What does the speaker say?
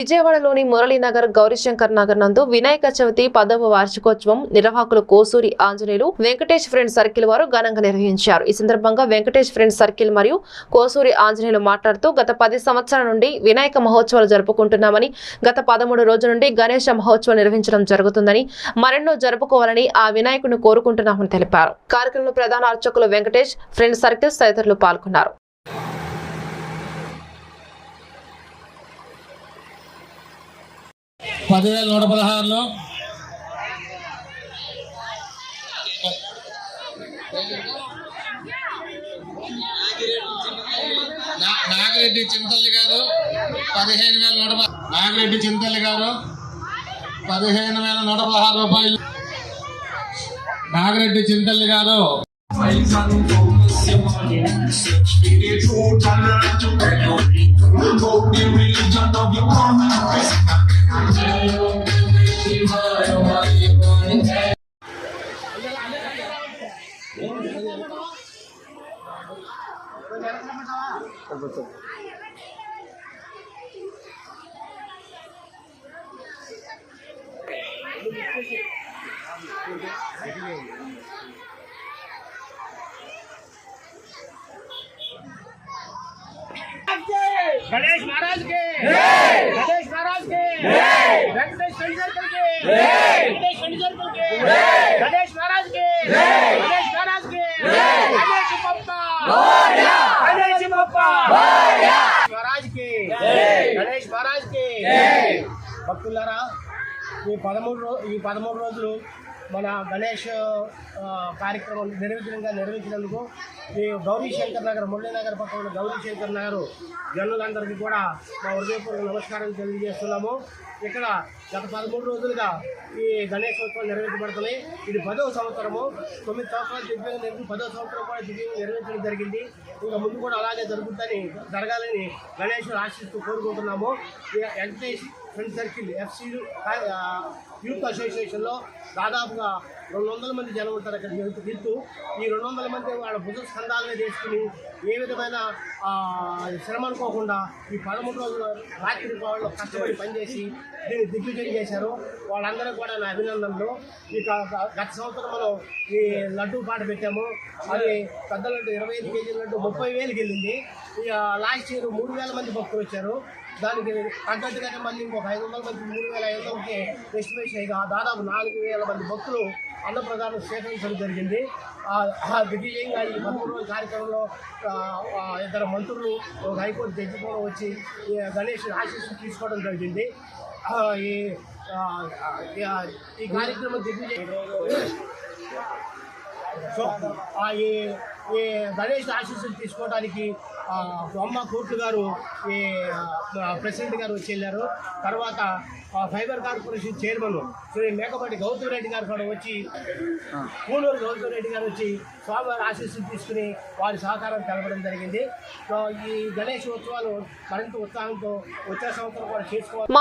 విజయవాడలోని మురళీనగర్ గౌరీశంకర్ నగర్ నందు వినాయక చవితి 10వ వార్షికోత్సవం నిర్వాహకులు కోసూరి ఆంజనేయులు వెంకటేష్ ఫ్రెండ్స్ సర్కిల్ వారు ఘనంగా నిర్వహించారు. ఈ సందర్భంగా వెంకటేష్ ఫ్రెండ్స్ సర్కిల్ మరియు కోసూరి ఆంజనేయులు మాట్లాడుతూ గత 10 సంవత్సరాల నుండి వినాయక మహోత్సవాలు జరుపుకుంటున్నామని, గత 13 రోజుల నుండి గణేష మహోత్సవాలు నిర్వహించడం జరుగుతుందని, మరెన్నో జరుపుకోవాలని ఆ వినాయకుడిని కోరుకుంటున్నామని తెలిపారు. కార్యక్రమంలో ప్రధాన అర్చకులు వెంకటేష్ ఫ్రెండ్స్ సర్కిల్ తదితరులు పాల్గొన్నారు. నాగిరెడ్డి చింతల్లి గారు 15,100 నాగిరెడ్డి చింతల్లి గారు 15,116 రూపాయలు. నాగిరెడ్డి చింతల్లి గారు गणेश महाराज के गणेश महाराज के वेंकटेश सर्कल के वेंकटेश सर्कल के गणेश महाराज के गणेश महाराज के गणेश बप्पा गणेश बप्पा महाराज के गणेश महाराज के భక్తులారా ఈ 13 రోజులు మన గణేష్ కార్యక్రమం నిర్వహించినందుకు ఈ గౌరీశంకర్ నగర్ మురళీనగర్ పక్కన ఉన్న గౌరీశంకర్ నగర్ జనులందరికీ కూడా మా హృదయపూర్వక నమస్కారం తెలియజేస్తున్నాము. ఇక్కడ గత 13 రోజులుగా ఈ గణేశోత్సవం నిర్వహించబడుతున్నాయి. ఇది 10వ సంవత్సరము. 9 సంవత్సరాలు దివ్యంగా నిర్వహించి 10వ సంవత్సరం కూడా దివ్యంగా నిర్వహించడం జరిగింది. ఇంకా ముందు కూడా అలాగే జరగాలని గణేశుడు ఆశిస్తూ కోరుకుంటున్నాము. Venkatesh friend circle FC youth అసోసియేషన్లో దాదాపుగా 200 మంది జనం ఉంటారు. అక్కడ యూత్ ఈ 200 మంది వాళ్ళ భుజ స్కంధాలనే తీసుకుని ఏ విధమైన శ్రమ అనుకోకుండా ఈ 13 రోజులు రాత్రి వాళ్ళు కష్టపడి పనిచేసి దీన్ని దిగ్విజయం చేశారు. వాళ్ళందరూ కూడా నా అభినందనలు. ఇక గత సంవత్సరం మనం ఈ లడ్డూ పాట పెట్టాము. అది పెద్ద లడ్డు 25 కేజీల లడ్డు 30,000కి వెళ్ళింది. ఇక లాస్ట్ ఇయర్ 3,000 మంది భక్తులు వచ్చారు. దానికి తగ్గట్టుగానే మళ్ళీ ఇంకొక 500 మంది 3,500కి ఎస్టిమేషన్ అయ్యి దాదాపు 4,000 మంది భక్తులు అన్నప్రదానం స్వీకరించడం జరిగింది. దిగ్విజయంగా ఈ 13 రోజుల కార్యక్రమంలో ఇద్దరు మంత్రులు ఒక హైకోర్టు జడ్జి కూడా వచ్చి గణేష్ ఆశీస్సులు తీసుకోవడం జరిగింది. ఈ కార్యక్రమం దిగ్విజయం సో ఈ గణేష్ ఆశీస్సులు తీసుకోవడానికి బొమ్మ కోర్టు గారు ఈ ప్రెసిడెంట్ గారు వచ్చి వెళ్ళారు. తర్వాత fiber corporation chairman Shri Mekapati Goutham Reddy గారు కూడా వచ్చి కూనూరు గౌతమ్ రెడ్డి గారు వచ్చి స్వామివారి ఆశీస్సులు తీసుకుని వారి సహకారం తెలపడం జరిగింది. సో ఈ గణేష్ ఉత్సవాలు మరింత ఉత్సాహంతో వచ్చే సంవత్సరం కూడా చేసుకోవాలి.